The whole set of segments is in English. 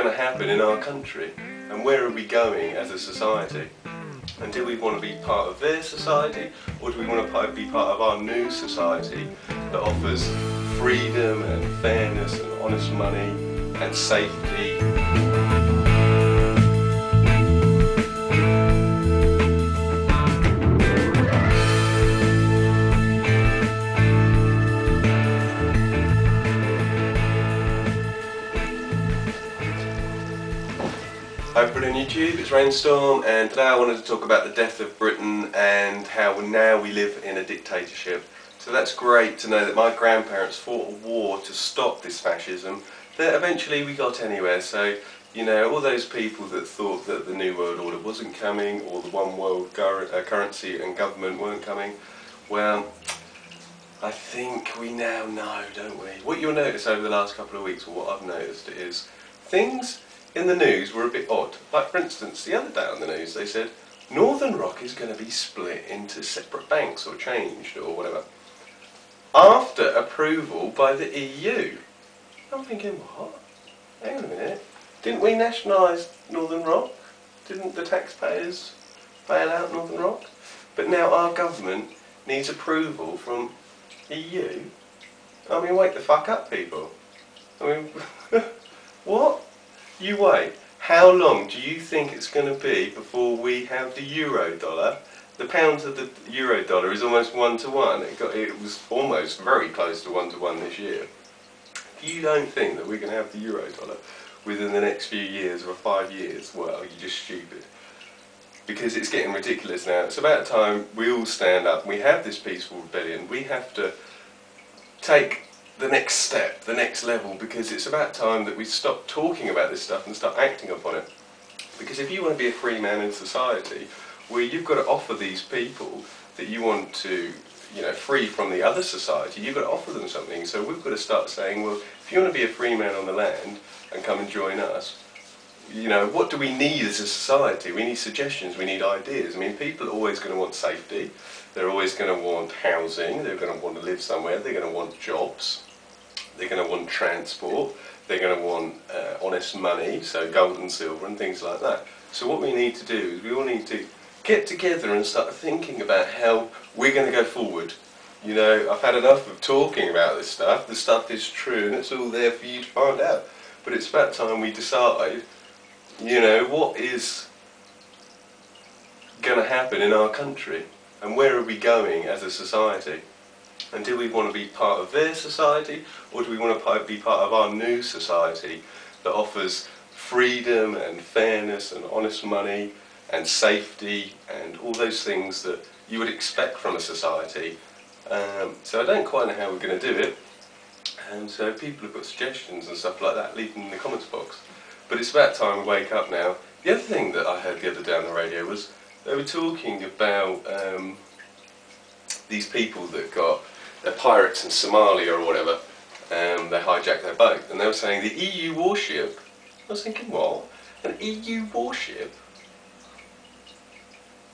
going to happen in our country, and where are we going as a society? And do we want to be part of their society, or do we want to be part of our new society that offers freedom and fairness and honest money and safety? Hi everybody on YouTube, it's Rainstorm, and today I wanted to talk about the death of Britain and how now we live in a dictatorship. So that's great to know that my grandparents fought a war to stop this fascism that eventually we got anywhere. So, you know, all those people that thought that the New World Order wasn't coming, or the one world currency and government weren't coming, well, I think we now know, don't we? What you'll notice over the last couple of weeks, or what I've noticed, is things in the news were a bit odd. Like, for instance, the other day on the news they said Northern Rock is going to be split into separate banks or changed or whatever after approval by the EU. I'm thinking, what? Hang on a minute. Didn't we nationalise Northern Rock? Didn't the taxpayers bail out Northern Rock? But now our government needs approval from EU? I mean, wake the fuck up, people. I mean, what? You wait. How long do you think it's going to be before we have the euro dollar? The pound to the euro dollar is almost 1-to-1. It was almost very close to 1-to-1 this year. If you don't think that we're going to have the euro dollar within the next few years or 5 years, well, you're just stupid. Because it's getting ridiculous now. It's about time we all stand up. We have this peaceful rebellion. We have to take the next step, the next level, because it's about time that we stop talking about this stuff and start acting upon it. Because if you want to be a free man in society, well, you've got to offer these people that you want to, you know, free from the other society, you've got to offer them something. So we've got to start saying, well, if you want to be a free man on the land and come and join us, you know, what do we need as a society? We need suggestions, we need ideas. I mean, people are always going to want safety, they're always going to want housing, they're going to want to live somewhere, they're going to want jobs. They're going to want transport, they're going to want honest money, so gold and silver and things like that. So what we need to do is we all need to get together and start thinking about how we're going to go forward. You know, I've had enough of talking about this stuff. The stuff is true and it's all there for you to find out. But it's about time we decide, you know, what is going to happen in our country and where are we going as a society. And do we want to be part of their society, or do we want to be part of our new society that offers freedom and fairness and honest money and safety and all those things that you would expect from a society? So I don't quite know how we're going to do it, and so people have got suggestions and stuff like that, leave them in the comments box. But it's about time we wake up now. The other thing that I heard the other day on the radio was they were talking about these people that they're pirates in Somalia or whatever, they hijacked their boat, and they were saying the EU warship. I was thinking, what? An EU warship?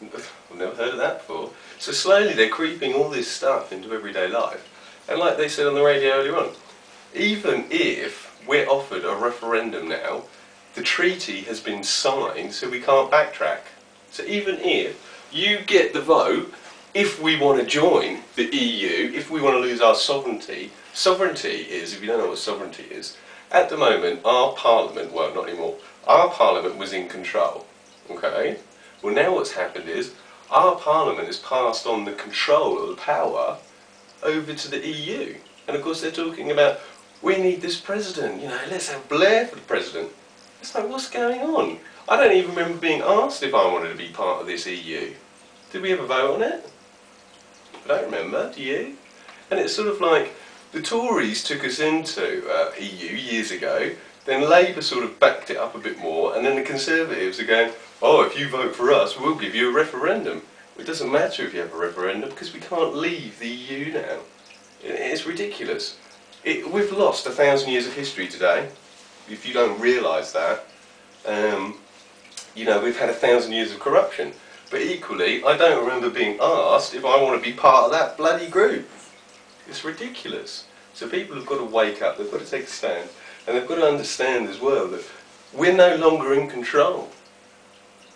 I've never heard of that before. So slowly they're creeping all this stuff into everyday life. And like they said on the radio earlier on, even if we're offered a referendum now, the treaty has been signed, so we can't backtrack. So even if you get the vote, if we want to join the EU, if we want to lose our sovereignty, sovereignty is, if you don't know what sovereignty is, at the moment our parliament, well not anymore, our parliament was in control, okay? Well now what's happened is, our parliament has passed on the control or the power over to the EU. And of course they're talking about, we need this president, you know, let's have Blair for the president. It's like, what's going on? I don't even remember being asked if I wanted to be part of this EU. Did we ever vote on it? I don't remember, do you? And it's sort of like the Tories took us into EU years ago, then Labour sort of backed it up a bit more, and then the Conservatives are going, oh, if you vote for us, we'll give you a referendum. It doesn't matter if you have a referendum because we can't leave the EU now. It's ridiculous. We've lost 1,000 years of history today, if you don't realise that. You know, we've had 1,000 years of corruption. But equally, I don't remember being asked if I want to be part of that bloody group. It's ridiculous. So people have got to wake up, they've got to take a stand, and they've got to understand as well that We're no longer in control.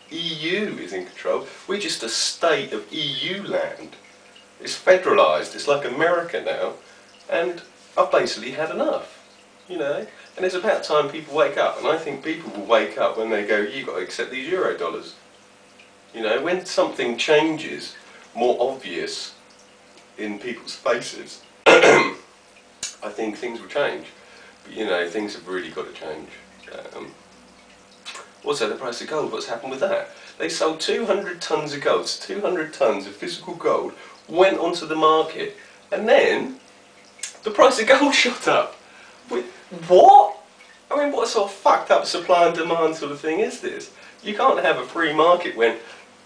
EU is in control. We're just a state of EU land. It's federalised. It's like America now. And I've basically had enough, you know. And it's about time people wake up. And I think people will wake up when they go, you've got to accept these euro dollars. You know, when something changes, more obvious in people's faces, I think things will change. But you know, things have really got to change. Also, the price of gold, what's happened with that? They sold 200 tonnes of gold, 200 tonnes of physical gold went onto the market, and then the price of gold shot up. What? I mean, what sort of fucked up supply and demand sort of thing is this? You can't have a free market when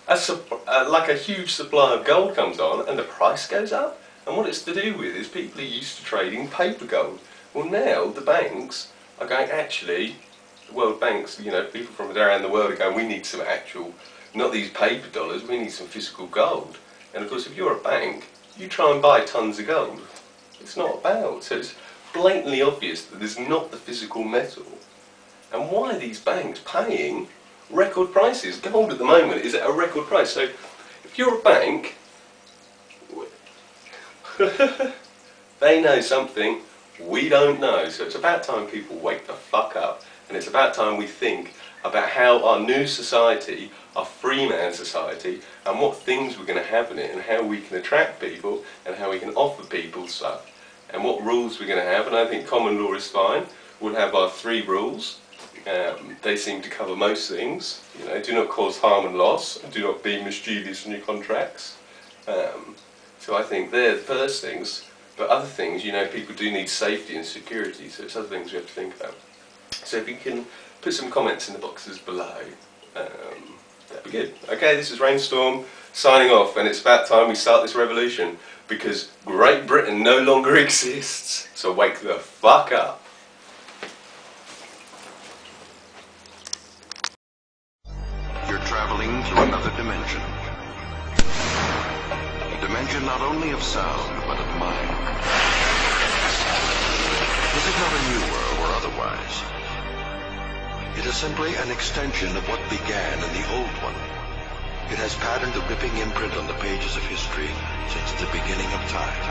like a huge supply of gold comes on and the price goes up. And what it's to do with is people are used to trading paper gold. Well, now the banks are going, actually, the world banks, you know, people from around the world are going, we need some actual, not these paper dollars, we need some physical gold. And of course, if you're a bank, you try and buy tons of gold. It's not about. So it's blatantly obvious that there's not the physical metal. And why are these banks paying record prices? Gold at the moment is at a record price. So if you're a bank, they know something we don't know. So it's about time people wake the fuck up. And it's about time we think about how our new society, our free man society, and what things we're going to have in it, and how we can attract people, and how we can offer people stuff, and what rules we're going to have. And I think common law is fine. We'll have our 3 rules. They seem to cover most things. You know, do not cause harm and loss, and do not be mischievous in your contracts. So I think they're the first things. But other things, you know, people do need safety and security, so it's other things we have to think about. So if you can put some comments in the boxes below, that'd be good. Okay, this is Rainstorm signing off, and it's about time we start this revolution, because Great Britain no longer exists. So wake the fuck up. You're traveling through another dimension. A dimension not only of sound, but of mind. This is not a new world or otherwise. It is simply an extension of what began in the old one. It has patterned the ripping imprint on the pages of history since the beginning of time.